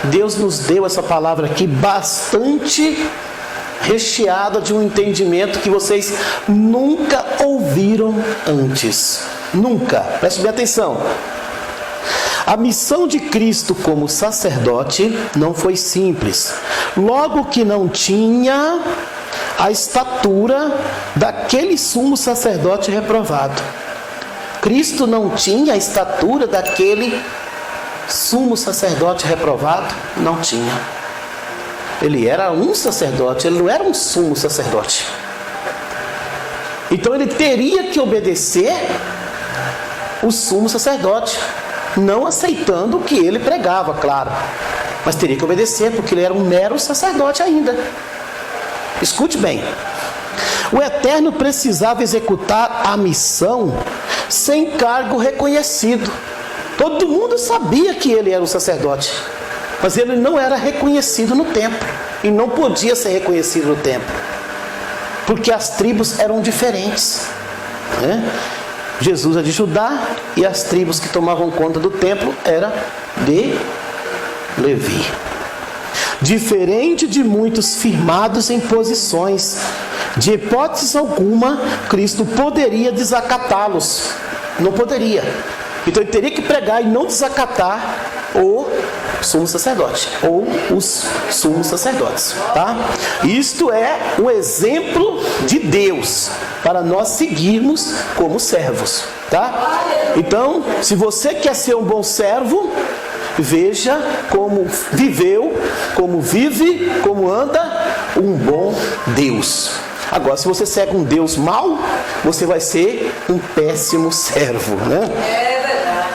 Deus nos deu essa palavra aqui bastante recheada de um entendimento que vocês nunca ouviram antes. Nunca. Preste bem atenção. A missão de Cristo como sacerdote não foi simples. Logo que não tinha a estatura daquele sumo sacerdote reprovado. Cristo não tinha a estatura daquele sumo sacerdote reprovado? Não tinha. Ele era um sacerdote, ele não era um sumo sacerdote. Então ele teria que obedecer o sumo sacerdote, não aceitando o que ele pregava, claro, mas teria que obedecer, porque ele era um mero sacerdote ainda. Escute bem, o Eterno precisava executar a missão sem cargo reconhecido. Todo mundo sabia que ele era um sacerdote, mas ele não era reconhecido no templo, e não podia ser reconhecido no templo, porque as tribos eram diferentes, né? Jesus é de Judá, e as tribos que tomavam conta do templo eram de Levi. Diferente de muitos firmados em posições, de hipótese alguma, Cristo poderia desacatá-los. Não poderia. Então ele teria que pregar e não desacatar o sumo sacerdote, ou os sumos sacerdotes, tá? Isto é um exemplo de Deus para nós seguirmos como servos, tá? Então, se você quer ser um bom servo, veja como viveu, como vive, como anda um bom Deus. Agora, se você segue um Deus mau, você vai ser um péssimo servo, né? É verdade.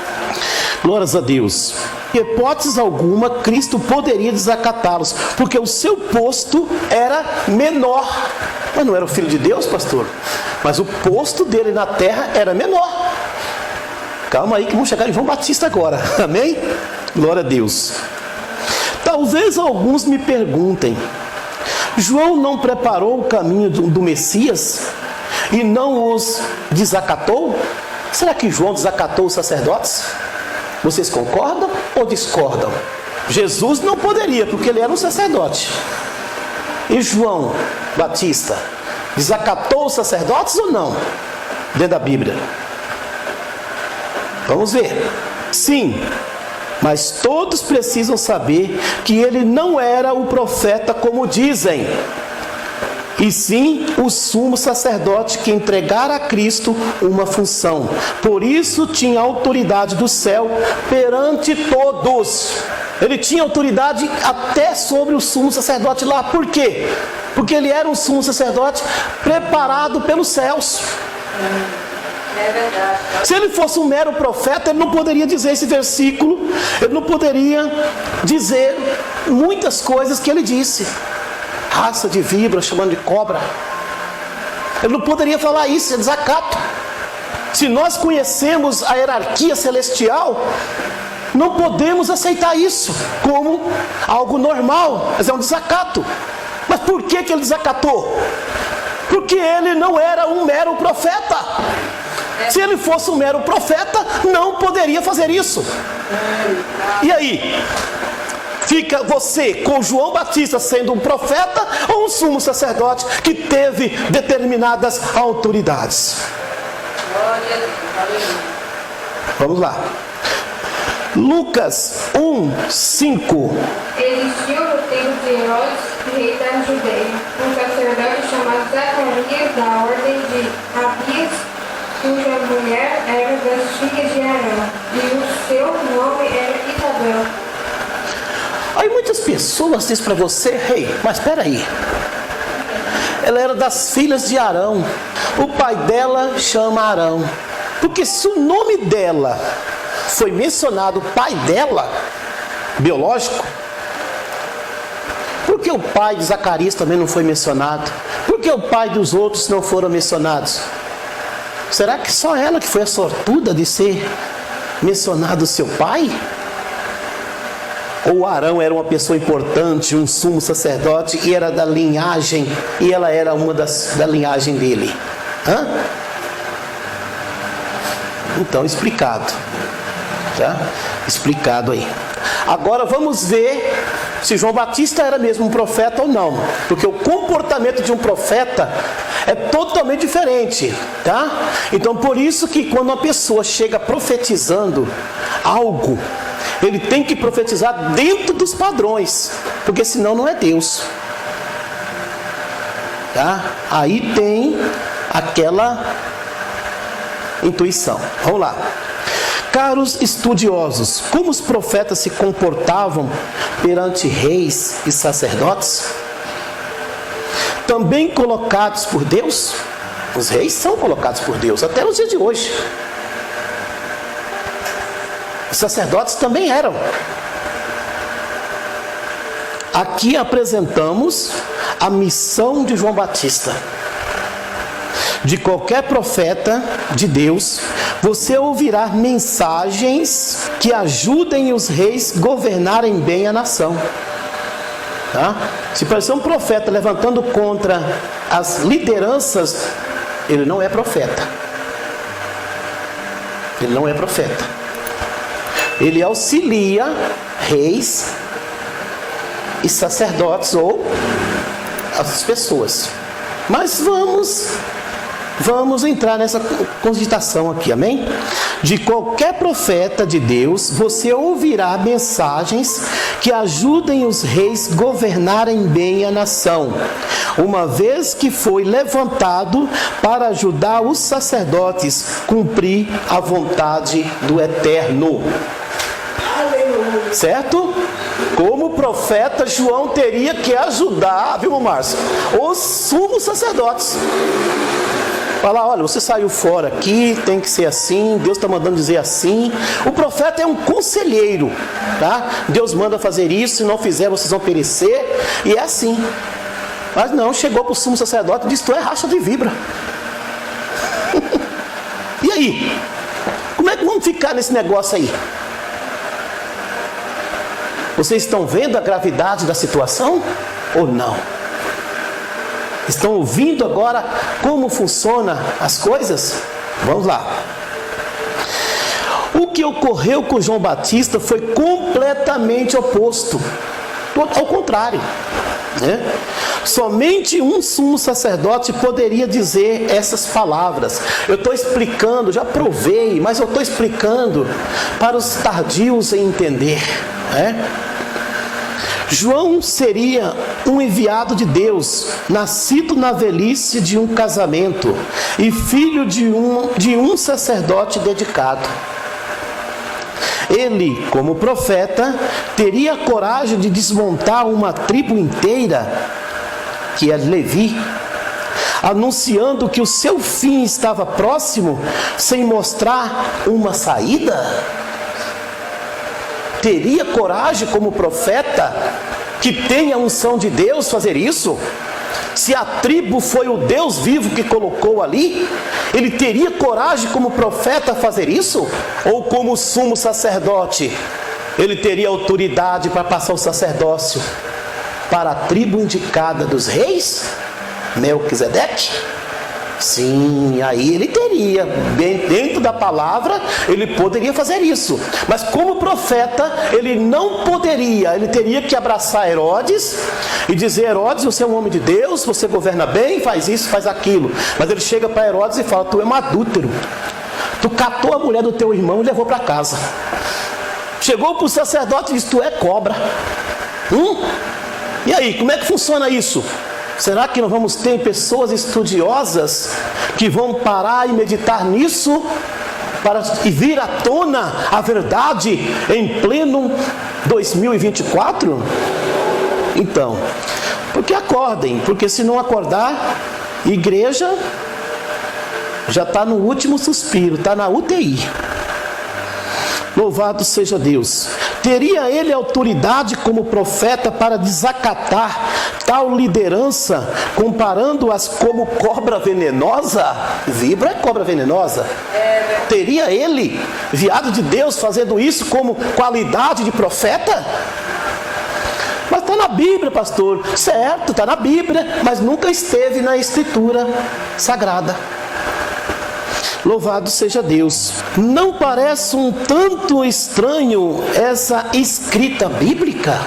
Glórias a Deus. Em hipótese alguma, Cristo poderia desacatá-los, porque o seu posto era menor. Mas não era o Filho de Deus, pastor? Mas o posto dele na terra era menor. Calma aí que vamos chegar em João Batista agora. Amém? Glória a Deus. Talvez alguns me perguntem: João não preparou o caminho do Messias e não os desacatou? Será que João desacatou os sacerdotes? Vocês concordam ou discordam? Jesus não poderia, porque ele era um sacerdote. E João Batista desacatou os sacerdotes ou não? Dentro da Bíblia. Vamos ver. Sim. Mas todos precisam saber que ele não era o profeta como dizem, e sim o sumo sacerdote que entregara a Cristo uma função. Por isso tinha autoridade do céu perante todos. Ele tinha autoridade até sobre o sumo sacerdote lá. Por quê? Porque ele era um sumo sacerdote preparado pelos céus. É verdade. Se ele fosse um mero profeta, ele não poderia dizer esse versículo, ele não poderia dizer muitas coisas que ele disse. Raça de víbora chamando de cobra. Ele não poderia falar isso, é desacato. Se nós conhecemos a hierarquia celestial, não podemos aceitar isso como algo normal, mas é um desacato. Mas por que ele desacatou? Porque ele não era um mero profeta. Se ele fosse um mero profeta, não poderia fazer isso. E aí? Fica você com João Batista sendo um profeta ou um sumo sacerdote que teve determinadas autoridades? Vamos lá. Lucas 1:5. Existiu no tempo de Herodes, rei da Judeia, um sacerdote chamado Zacarias, da ordem de Abias, cuja mulher era das filhas de Arão, e o seu nome era Isabel. Aí muitas pessoas dizem para você: "Ei, mas espera aí, ela era das filhas de Arão, o pai dela chama Arão", porque se o nome dela foi mencionado, o pai dela, biológico, por que o pai de Zacarias também não foi mencionado? Por que o pai dos outros não foram mencionados? Será que só ela que foi a sortuda de ser mencionado seu pai? Ou Arão era uma pessoa importante, um sumo sacerdote, e era da linhagem, e ela era uma da linhagem dele? Então, explicado. Tá? Explicado aí. Agora vamos ver se João Batista era mesmo um profeta ou não. Porque o comportamento de um profeta é totalmente diferente, tá? Então por isso que quando uma pessoa chega profetizando algo, ele tem que profetizar dentro dos padrões, porque senão não é Deus. Tá? Aí tem aquela intuição. Vamos lá. Caros estudiosos, como os profetas se comportavam perante reis e sacerdotes? Também colocados por Deus? Os reis são colocados por Deus, até nos dias de hoje. Os sacerdotes também eram. Aqui apresentamos a missão de João Batista. De qualquer profeta de Deus, você ouvirá mensagens que ajudem os reis a governarem bem a nação. Tá? Se parecer um profeta levantando contra as lideranças, ele não é profeta. Ele não é profeta. Ele auxilia reis e sacerdotes ou as pessoas. Mas vamos entrar nessa cogitação aqui, amém? De qualquer profeta de Deus, você ouvirá mensagens que ajudem os reis a governarem bem a nação, uma vez que foi levantado para ajudar os sacerdotes a cumprir a vontade do Eterno. Certo? Como profeta, João teria que ajudar, viu, Márcio? Os sumos sacerdotes. Falar, olha, você saiu fora aqui, tem que ser assim, Deus está mandando dizer assim. O profeta é um conselheiro, tá? Deus manda fazer isso, se não fizer vocês vão perecer, e é assim. Mas não, chegou para o sumo sacerdote e disse, tu é racha de vibra. E aí? Como é que vamos ficar nesse negócio aí? Vocês estão vendo a gravidade da situação ou não? Estão ouvindo agora como funcionam as coisas? Vamos lá. O que ocorreu com João Batista foi completamente oposto. Ao contrário, né? Somente um sumo sacerdote poderia dizer essas palavras. Eu estou explicando, já provei, mas eu estou explicando para os tardios em entender, né? João seria um enviado de Deus, nascido na velhice de um casamento e filho de um sacerdote dedicado. Ele, como profeta, teria a coragem de desmontar uma tribo inteira, que é Levi, anunciando que o seu fim estava próximo, sem mostrar uma saída? Teria coragem como profeta, que tem a unção de Deus, fazer isso? Se a tribo foi o Deus vivo que colocou ali, ele teria coragem como profeta fazer isso? Ou como sumo sacerdote, ele teria autoridade para passar o sacerdócio para a tribo indicada dos reis? Melquisedeque? Sim, aí ele teria, dentro da palavra, ele poderia fazer isso. Mas como profeta, ele não poderia, ele teria que abraçar Herodes e dizer, Herodes, você é um homem de Deus, você governa bem, faz isso, faz aquilo. Mas ele chega para Herodes e fala, tu é um adúltero, tu catou a mulher do teu irmão e levou para casa. Chegou para o sacerdote e disse, tu é cobra. E aí, como é que funciona isso? Será que nós vamos ter pessoas estudiosas que vão parar e meditar nisso e vir à tona a verdade em pleno 2024? Então, porque acordem, porque se não acordar, igreja já está no último suspiro, está na UTI. Louvado seja Deus. Teria ele autoridade como profeta para desacatar tal liderança, comparando-as como cobra venenosa? Vibra é cobra venenosa. Teria ele, enviado de Deus, fazendo isso como qualidade de profeta? Mas está na Bíblia, pastor. Certo, está na Bíblia, mas nunca esteve na Escritura Sagrada. Louvado seja Deus. Não parece um tanto estranho essa escrita bíblica?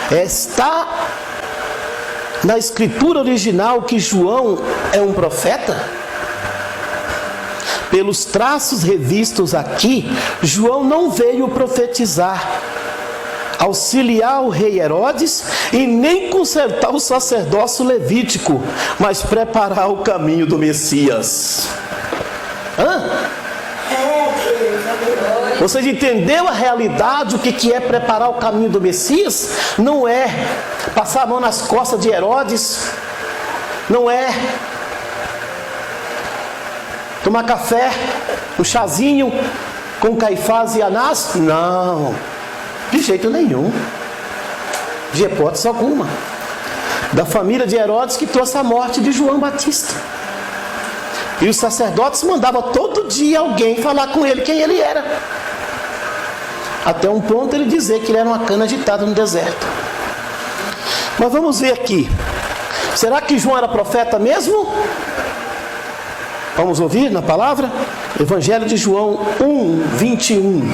Está na escritura original que João é um profeta? Pelos traços revistos aqui, João não veio profetizar, auxiliar o rei Herodes e nem consertar o sacerdócio levítico, mas preparar o caminho do Messias. Vocês entenderam a realidade, o que é preparar o caminho do Messias? Não é passar a mão nas costas de Herodes, não é tomar café, um chazinho com Caifás e Anás? Não, de jeito nenhum, de hipótese alguma. Da família de Herodes que trouxe a morte de João Batista. E os sacerdotes mandavam todo dia alguém falar com ele quem ele era. Até um ponto ele dizer que ele era uma cana agitada no deserto. Mas vamos ver aqui. Será que João era profeta mesmo? Vamos ouvir na palavra? Evangelho de João 1:21.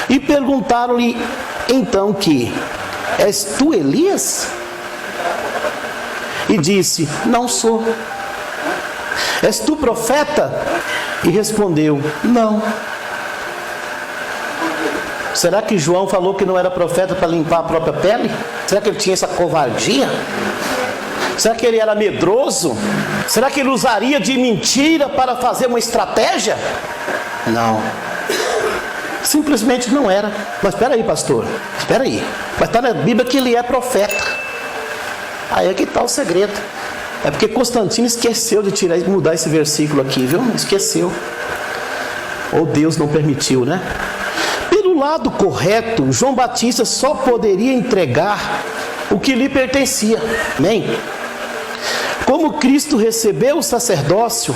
E perguntaram-lhe então que: és tu Elias? E disse: não sou. És tu profeta? E respondeu: não. Será que João falou que não era profeta para limpar a própria pele? Será que ele tinha essa covardia? Será que ele era medroso? Será que ele usaria de mentira para fazer uma estratégia? Não. Simplesmente não era. Mas espera aí, pastor. Espera aí. Mas está na Bíblia que ele é profeta. Aí é que está o segredo. É porque Constantino esqueceu de mudar esse versículo aqui, viu? Esqueceu. Ou Deus não permitiu, né? Pelo lado correto, João Batista só poderia entregar o que lhe pertencia. Amém? Como Cristo recebeu o sacerdócio,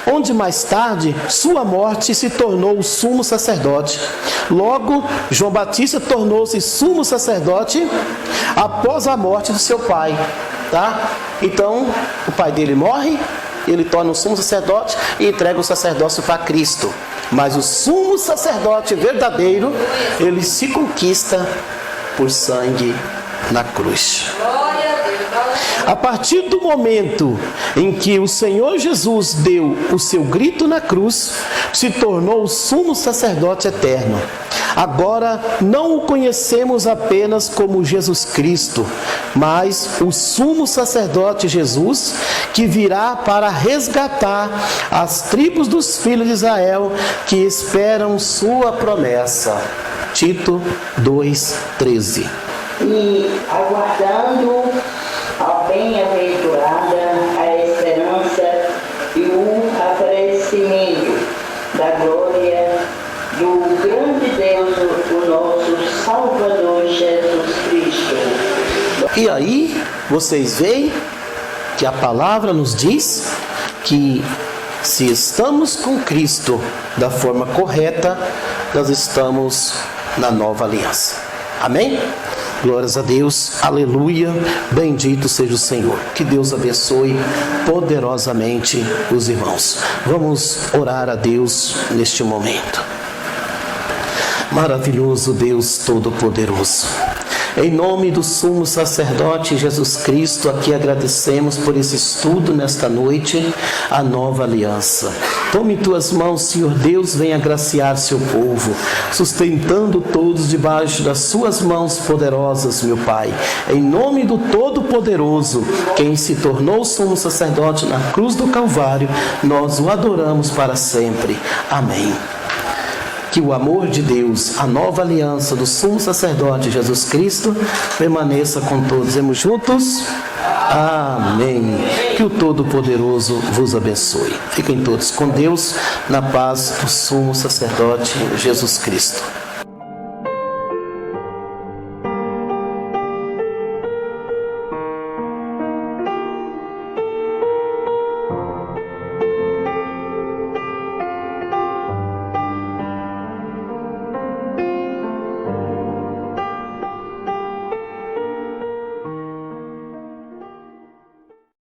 onde mais tarde sua morte se tornou o sumo sacerdote. Logo, João Batista tornou-se sumo sacerdote após a morte do seu pai. Tá? Então, o pai dele morre, ele torna o sumo sacerdote e entrega o sacerdócio para Cristo. Mas o sumo sacerdote verdadeiro, ele se conquista por sangue na cruz. A partir do momento em que o Senhor Jesus deu o seu grito na cruz, se tornou o sumo sacerdote eterno. Agora não o conhecemos apenas como Jesus Cristo, mas o sumo sacerdote Jesus, que virá para resgatar as tribos dos filhos de Israel que esperam sua promessa. Tito 2:13. E aguardando a bem-aventurada a esperança e o aparecimento da glória do grande Deus, o nosso Salvador Jesus Cristo. E aí, vocês veem que a palavra nos diz que se estamos com Cristo da forma correta, nós estamos na nova aliança. Amém? Glórias a Deus, aleluia, bendito seja o Senhor. Que Deus abençoe poderosamente os irmãos. Vamos orar a Deus neste momento. Maravilhoso Deus Todo-Poderoso, em nome do sumo sacerdote Jesus Cristo, aqui agradecemos por esse estudo nesta noite, a nova aliança. Tome em tuas mãos, Senhor Deus, venha agraciar seu povo, sustentando todos debaixo das suas mãos poderosas, meu Pai. Em nome do Todo-Poderoso, quem se tornou sumo sacerdote na cruz do Calvário, nós o adoramos para sempre. Amém. Que o amor de Deus, a nova aliança do sumo sacerdote Jesus Cristo, permaneça com todos. Dizemos juntos? Amém. Que o Todo-Poderoso vos abençoe. Fiquem todos com Deus, na paz do sumo sacerdote Jesus Cristo.